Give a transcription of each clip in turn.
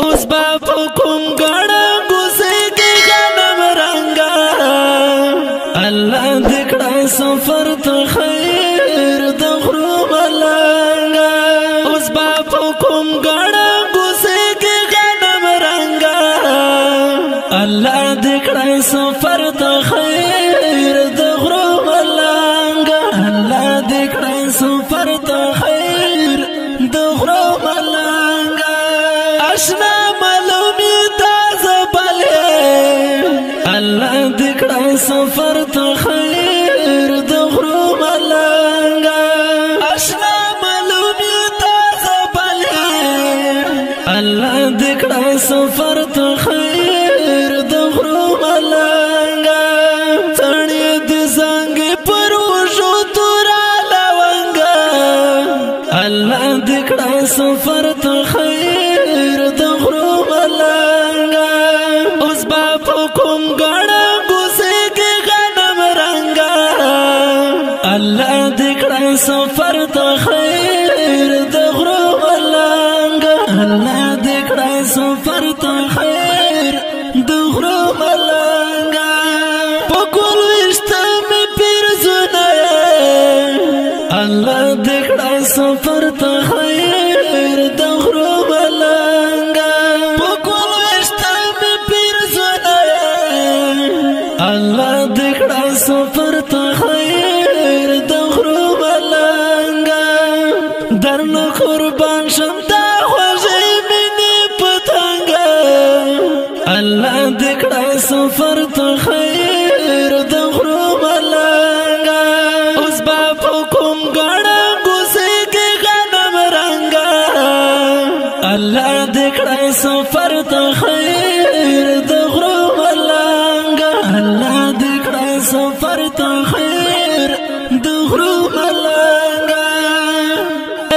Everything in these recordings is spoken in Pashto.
اوس با کوم ګړه ګوزه کې غنم رنگا الله دې کړه سفر ته خیر د غرو ملنګا اوس با کوم ګړه ګوزه کې غنم رنگا الله دې کړه سفر ته خیر د غرو ملنګا الله دې کړه سفر ته خیر د غرو ملنګا اشنا معلومی تازه بلې الله دې کړه سفر ته خیر د غرو ملنګا اشنا معلومی تازه بلې الله دې کړه سفر ته خیر د غرو ملنګا تړې دې څنګه پروشو تورا لونګا الله دې کړه سفر ته خیر د غرو ملنګا اوس با کوم ګړه ګوزه کې غنم رنگا الله دې کړه سفر ته خیر د غرو ملنګا الله دې کړه سفر ته خیر د غرو ملنګا پکول وشته مې پیر زونه الله دې کړه سفر ته خیر د غرو ملنګا پکول وشته مې پیر زونه الله دې کړه سفر ته خیر د غرو ملنګا درنه قربان شم دا خوږې مینې پتنګا الله دې کړه سفر ته خیر د غرو ملنګا اوس با کوم ګړه ګوزه کې غنم رنگا الله دې کړه سفر ته خیر د غرو ملنګا الله دې کړه سفر ته خیر د غرو ملنګا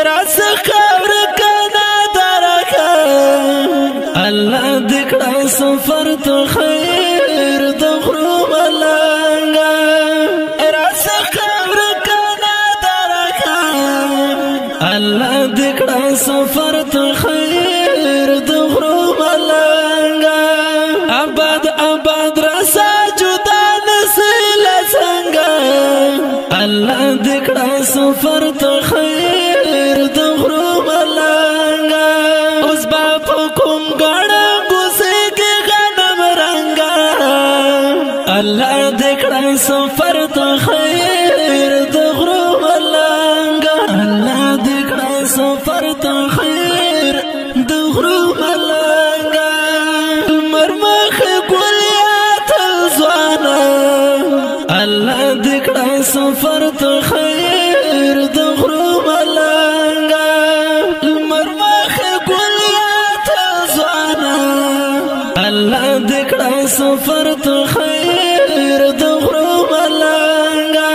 راس خبر کنا درکا الله دې کړه سفر ته خیر د غرو ملنګا راس خبر کنا درکا الله دې کړه سفر ته خیر د غرو ملنګا آباد آباد راسا جدا نسل څنګه الله دې کړه سفر ته خیر د غرو ملنګا اوس با کوم ګړه ګوزه کې غنم رنگا الله دې کړه سفر ته خیر د غرو ملنګا الله دې کړه سفر ته خیر د غرو ملنګا مرمخ ګلیات ځوانا الله دې کړه سفر ته خیر د غرو ملنګا مرمخ ګلیات ځوانا الله دې کړه سفر ته خیر د غرو ملنګا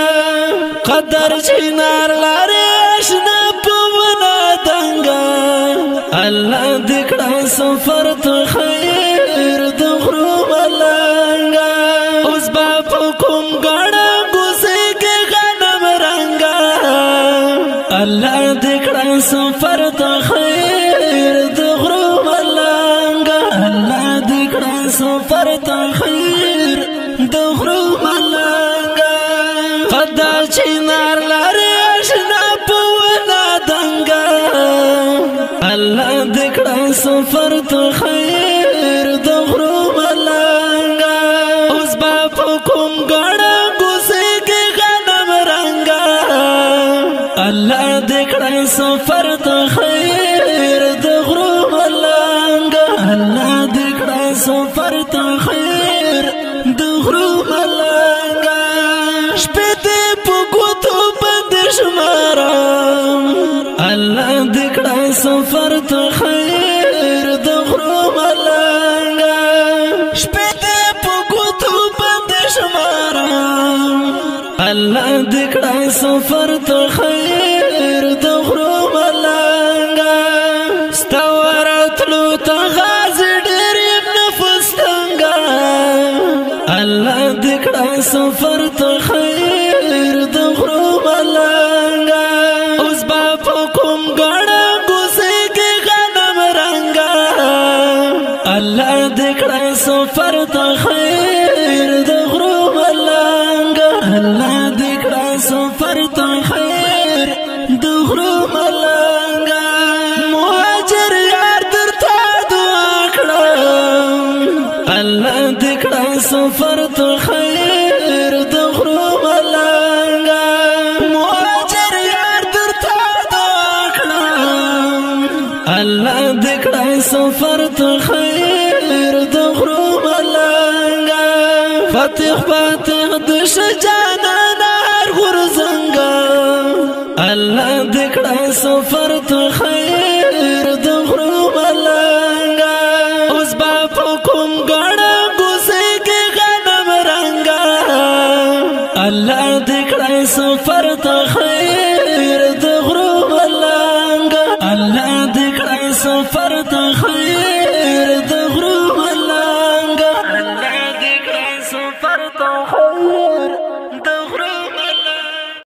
قدر چینار لاره آشنا پونا دنګا الله دې کړه سفر ته خیر د غرو ملنګا اوس با کوم ګړه ګوزه کې غنم رنگا الله دې کړه سفر ته خیر د غرو ملنګا الله دې کړه سفر ته خیر د غرو ملنګا قدر چینار لاره آشنا پونا دنګا الله دې کړه سفر ته خیر د غرو ملنګا اوس با کوم ګړه ګوزه کې غنم رنگا الله دې کړه سفر ته خیر د غرو ملنګا الله دې کړه سفر ته خیر د غرو ملنګا شپې دې په ګوتو باندې شمارم الله دې کړه سفر ته خیر د غرو ملنګا شپې دې په ګوتو باندې شمارم الله دې کړه سفر ته خیر د غرو ملنګا ستورتلو ته غاز ډېر نفس تنګا الله دې کړه سفر ته خیر د غرو ملنګا اوس با کوم ګړه ګوزه کې غنم رنگا الله دکړه سفر ته خیر د غرو ملنګ الله دکړه سفر ته خیر د غرو ملنګ مهاجر یار درته دعا کړم الله دکړه سفر ته خیر د غرو ملنګ مهاجر یار درته دعا کړم الله دکړه سفر ته خیر د غرو ملنګ فاتح فاتح د شجانا نار غرزنګ الله دکړه سفر ته خیر د غرو ملنګ اوس با کوم ګړه ګوسه کې غنم رنګ الله دکړه سفر ته خیر د غرو ملنګ الله دکړه سفر ته خیر د غرو ملنګ الله دکړه سفر ته